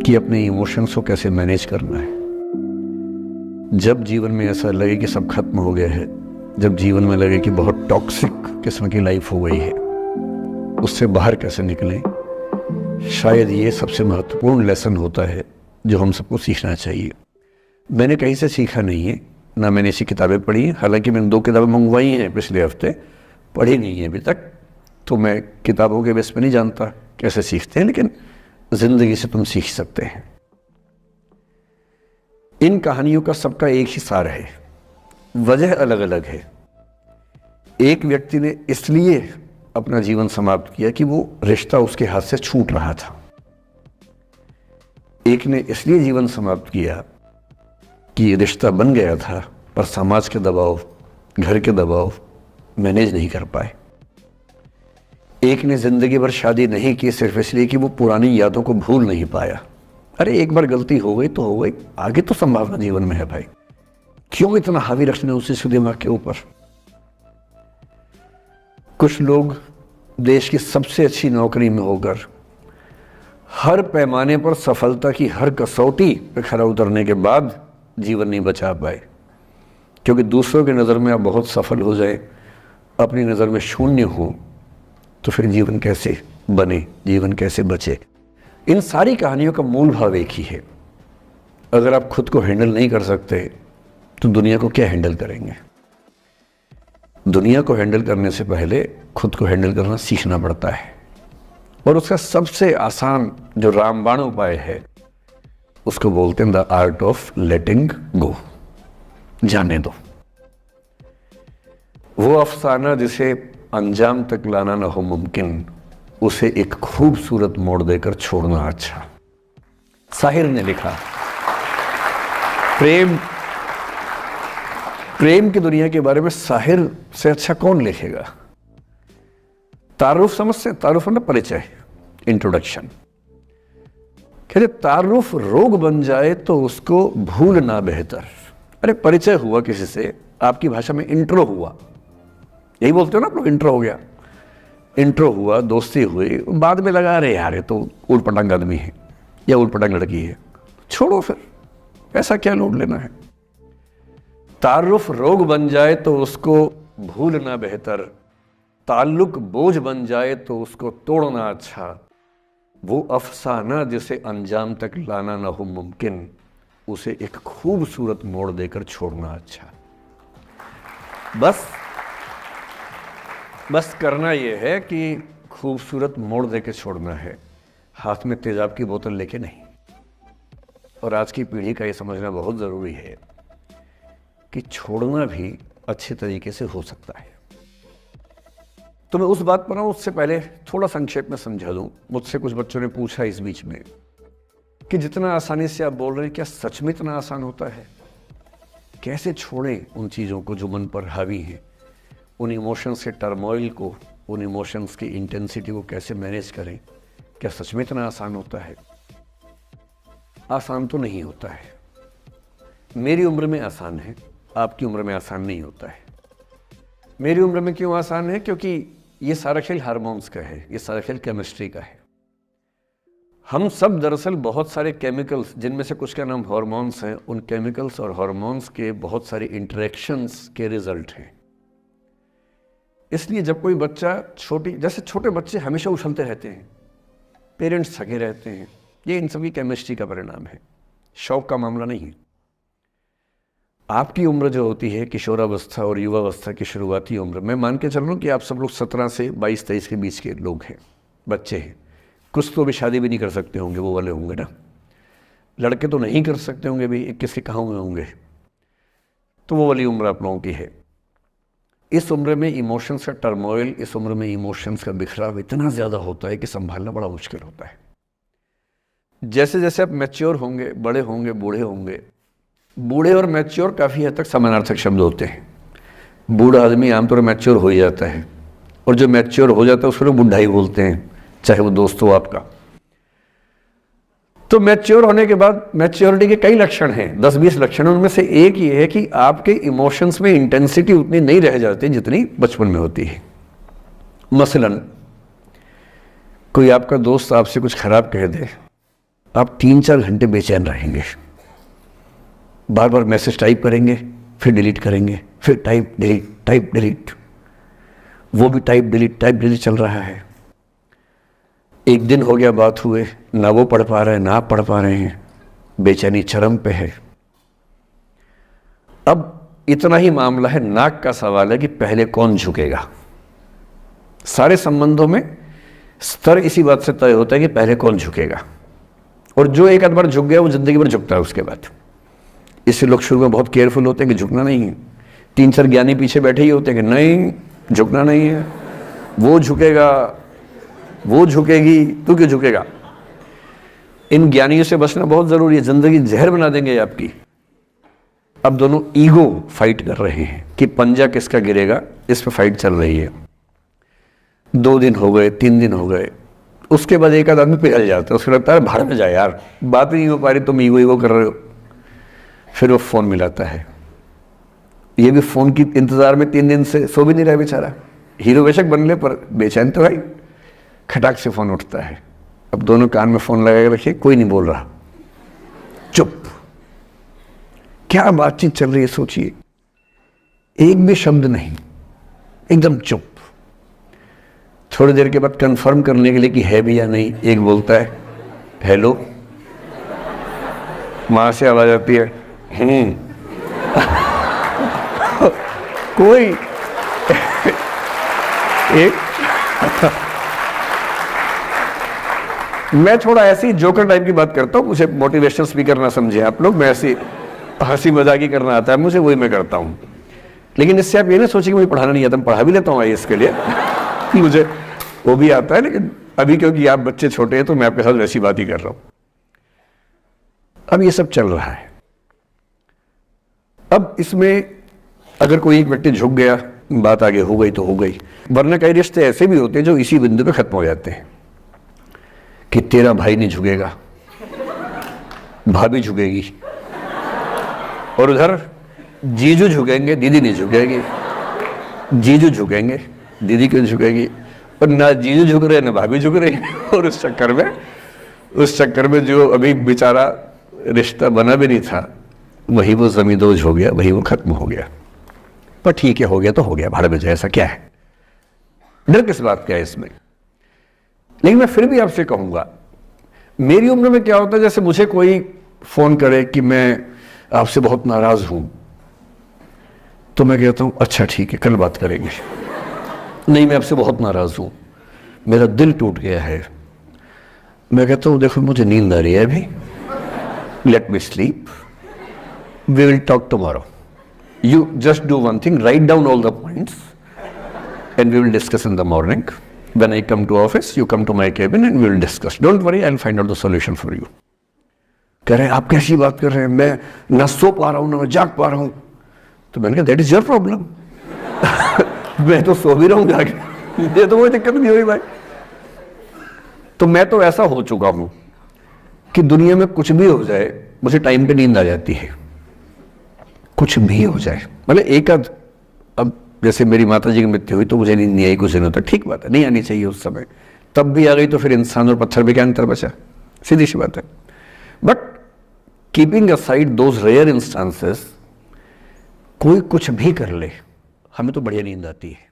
कि अपने इमोशंस को कैसे मैनेज करना है। जब जीवन में ऐसा लगे कि सब खत्म हो गया है, जब जीवन में लगे कि बहुत टॉक्सिक किस्म की लाइफ हो गई है, उससे बाहर कैसे निकलें, शायद ये सबसे महत्वपूर्ण लेसन होता है जो हम सबको सीखना चाहिए। मैंने कहीं से सीखा नहीं है, ना मैंने ऐसी किताबें पढ़ी हैं। हालांकि मैंने 2 किताबें मंगवाई हैं पिछले हफ्ते, पढ़ी नहीं है अभी तक, तो मैं किताबों के बेस पे नहीं जानता कैसे सीखते हैं, लेकिन ज़िंदगी से तुम सीख सकते हैं। इन कहानियों का सबका एक ही सार है, वजह अलग अलग है। एक व्यक्ति ने इसलिए अपना जीवन समाप्त किया कि वो रिश्ता उसके हाथ से छूट रहा था। एक ने इसलिए जीवन समाप्त किया कि ये रिश्ता बन गया था, पर समाज के दबाव, घर के दबाव मैनेज नहीं कर पाए। एक ने जिंदगी भर शादी नहीं की सिर्फ इसलिए कि वो पुरानी यादों को भूल नहीं पाया। अरे एक बार गलती हो गई तो हो गई, आगे तो संभावना जीवन में है भाई, क्यों इतना हावी रखना उसी दिमाग के ऊपर। कुछ लोग देश की सबसे अच्छी नौकरी में होकर हर पैमाने पर सफलता की हर कसौटी पे खरा उतरने के बाद जीवन नहीं बचा पाए, क्योंकि दूसरों की नज़र में आप बहुत सफल हो जाए, अपनी नज़र में शून्य हो, तो फिर जीवन कैसे बने, जीवन कैसे बचे। इन सारी कहानियों का मूल भाव एक ही है। अगर आप खुद को हैंडल नहीं कर सकते तो दुनिया को क्या हैंडल करेंगे। दुनिया को हैंडल करने से पहले खुद को हैंडल करना सीखना पड़ता है, और उसका सबसे आसान जो रामबाण उपाय है उसको बोलते हैं द आर्ट ऑफ लेटिंग गो। जाने दो। वो अफसाना जिसे अंजाम तक लाना न हो मुमकिन, उसे एक खूबसूरत मोड़ देकर छोड़ना अच्छा। साहिर ने लिखा। प्रेम की दुनिया के बारे में साहिर से अच्छा कौन लिखेगा। तारुफ समझते, तारुफ ना परिचय, इंट्रोडक्शन। कहते तारुफ रोग बन जाए तो उसको भूलना बेहतर। अरे परिचय हुआ किसी से, आपकी भाषा में इंट्रो हुआ, यही बोलते हो ना आप लोग, इंट्रो हो गया। इंट्रो हुआ, दोस्ती हुई, बाद में लगा रहे यार ये तो उल्ट पटांग आदमी है या उल्ट पटांग लड़की है, छोड़ो फिर, ऐसा क्या लोड लेना है। तारुफ रोग बन जाए तो उसको भूलना बेहतर, ताल्लुक बोझ बन जाए तो उसको तोड़ना अच्छा। वो अफसाना जिसे अंजाम तक लाना न हो मुमकिन, उसे एक खूबसूरत मोड़ देकर छोड़ना अच्छा। बस करना यह है कि खूबसूरत मोड़ देकर छोड़ना है, हाथ में तेजाब की बोतल लेके नहीं। और आज की पीढ़ी का ये समझना बहुत ज़रूरी है कि छोड़ना भी अच्छे तरीके से हो सकता है। तो मैं उस बात पर आऊँ उससे पहले थोड़ा संक्षेप में समझा दूँ। मुझसे कुछ बच्चों ने पूछा इस बीच में कि जितना आसानी से आप बोल रहे हैं, क्या सच में इतना आसान होता है। कैसे छोड़ें उन चीज़ों को जो मन पर हावी हैं, उन इमोशंस के टर्मोइल को, उन इमोशंस की इंटेंसिटी को कैसे मैनेज करें। क्या सच में इतना आसान होता है। आसान तो नहीं होता है। मेरी उम्र में आसान है, आपकी उम्र में आसान नहीं होता है। मेरी उम्र में क्यों आसान है, क्योंकि ये सारा खेल हार्मोन्स का है, ये सारा खेल केमिस्ट्री का है। हम सब दरअसल बहुत सारे केमिकल्स, जिनमें से कुछ का नाम हार्मोन्स हैं, उन केमिकल्स और हार्मोन्स के बहुत सारे इंटरेक्शंस के रिजल्ट हैं। इसलिए जब कोई बच्चा जैसे छोटे बच्चे हमेशा उछलते रहते हैं, पेरेंट्स थके रहते हैं, ये इन सभी केमिस्ट्री का परिणाम है, शौक का मामला नहीं है। आपकी उम्र जो होती है, किशोरावस्था और युवावस्था की शुरुआती उम्र, मैं मान के चल रहा हूँ कि आप सब लोग 17 से 22-23 के बीच के लोग हैं, बच्चे हैं। कुछ तो अभी शादी भी नहीं कर सकते होंगे, वो वाले होंगे ना। लड़के तो नहीं कर सकते होंगे भी, 21 के कहाँ हुए होंगे, तो वो वाली उम्र आप लोगों की है। इस उम्र में इमोशंस का टर्मोइल, इस उम्र में इमोशंस का बिखराव इतना ज़्यादा होता है कि संभालना बड़ा मुश्किल होता है। जैसे जैसे आप मैच्योर होंगे, बड़े होंगे, बूढ़े होंगे, बूढ़े और मैच्योर काफ़ी हद तक समानार्थक शब्द होते हैं। बूढ़ा आदमी आमतौर पर मैच्योर हो ही जाता है, और जो मैच्योर हो जाता है उसको लोग बुढ़ा ही बोलते हैं, चाहे वो दोस्त हो आपका। तो मैच्योर होने के बाद मैच्योरिटी के कई लक्षण हैं, 10-20 लक्षण। उनमें से एक ये है कि आपके इमोशंस में इंटेंसिटी उतनी नहीं रह जाती जितनी बचपन में होती है। मसलन कोई आपका दोस्त आपसे कुछ खराब कह दे, आप 3-4 घंटे बेचैन रहेंगे, बार बार मैसेज टाइप करेंगे, फिर डिलीट करेंगे, फिर टाइप डिलीट, वो भी टाइप डिलीट चल रहा है। एक दिन हो गया बात हुए, ना वो पढ़ पा रहे हैं ना आप पढ़ पा रहे हैं, बेचैनी चरम पे है। अब इतना ही मामला है, नाक का सवाल है कि पहले कौन झुकेगा। सारे संबंधों में स्तर इसी बात से तय होता है कि पहले कौन झुकेगा, और जो एक आध बार झुक गया वो जिंदगी भर झुकता है उसके बाद। इससे लोग शुरू में बहुत केयरफुल होते हैं कि झुकना नहीं है। 3-4 ज्ञानी पीछे बैठे ही होते हैं कि नहीं झुकना नहीं है, वो झुकेगा, वो झुकेगी, तू क्यों झुकेगा। इन ज्ञानियों से बचना बहुत जरूरी है, जिंदगी जहर बना देंगे आपकी। अब दोनों ईगो फाइट कर रहे हैं कि पंजा किसका गिरेगा, इस पर फाइट चल रही है। 2 दिन हो गए, 3 दिन हो गए, उसके बाद एक आध आदमी पिघल जाता है, उसको लगता है भाड़ में जाए यार, बात नहीं हो पा रही, तुम ईगो कर रहे हो। फिर वो फोन मिलाता है, ये भी फोन की इंतजार में 3 दिन से सो भी नहीं रहा बेचारा। हीरो बेशक बन ले पर बेचैन तो भाई। खटाक से फोन उठता है, अब दोनों कान में फोन लगा के रखिए, कोई नहीं बोल रहा, चुप। क्या बातचीत चल रही है सोचिए, एक भी शब्द नहीं, एकदम चुप। थोड़ी देर के बाद कंफर्म करने के लिए कि है भी या नहीं, एक बोलता है हेलो, वहां से आवाज आती है कोई एक मैं थोड़ा ऐसी जोकर टाइप की बात करता हूँ, मुझे मोटिवेशनल स्पीकर ना समझे आप लोग, मैं ऐसी हंसी मजाक ही करना आता है मुझे, वही मैं करता हूँ। लेकिन इससे आप ये ना सोचिए कि मुझे पढ़ाना नहीं आता, मैं पढ़ा भी लेता हूँ इसके लिए मुझे वो भी आता है, लेकिन अभी क्योंकि आप बच्चे छोटे हैं तो मैं आपके साथ वैसी बात ही कर रहा हूँ। अब ये सब चल रहा है। अब इसमें अगर कोई एक व्यक्ति झुक गया, बात आगे हो गई तो हो गई, वरना कई रिश्ते ऐसे भी होते हैं जो इसी बिंदु पे खत्म हो जाते हैं कि तेरा भाई नहीं झुकेगा, भाभी झुकेगी, और उधर जीजू झुकेंगे, दीदी नहीं झुकेगी, जीजू झुकेंगे, दीदी क्यों झुकेगी, और ना जीजू झुक रहे ना भाभी झुक रही और उस चक्कर में जो अभी बेचारा रिश्ता बना भी नहीं था, वही वो जमींदोज हो गया, वही वो खत्म हो गया। पर ठीक है, हो गया तो हो गया, भाड़ में जाए, ऐसा क्या है, डर किस बात का है इसमें। लेकिन मैं फिर भी आपसे कहूंगा, मेरी उम्र में क्या होता है, जैसे मुझे कोई फोन करे कि मैं आपसे बहुत नाराज हूं, तो मैं कहता हूं अच्छा ठीक है कल बात करेंगे। नहीं, मैं आपसे बहुत नाराज हूं, मेरा दिल टूट गया है, मैं कहता हूं देखो मुझे नींद आ रही है अभी, let me sleep, we will talk tomorrow, you just do one thing, write down all the points and we will discuss in the morning. When I come to office, you come to my cabin and we will discuss. Don't worry, I'll find out the solution for you. कह रहे हैं आप कैसी बात कर रहे हैं, मैं ना सो पा रहा हूँ ना मैं जाग पा रहा हूँ। तो मैंने कहा दैट इज योर प्रॉब्लम मैं तो सो भी रहा हूँ जाके, ये तो कोई दिक्कत नहीं हुई भाई। तो मैं तो ऐसा हो चुका हूँ कि दुनिया में कुछ भी हो जाए मुझे टाइम पे नींद आ जाती है, कुछ भी हो जाए। मतलब एक आध, अब जैसे मेरी माता जी की मृत्यु हुई तो मुझे नींद नहीं आई कुछ दिनों तक, ठीक बात है, नहीं आनी चाहिए उस समय, तब भी आ गई तो फिर इंसान और पत्थर में क्या अंतर बचा, सीधी सी बात है। But keeping aside those rare instances, कोई कुछ भी कर ले, हमें तो बढ़िया नींद आती है।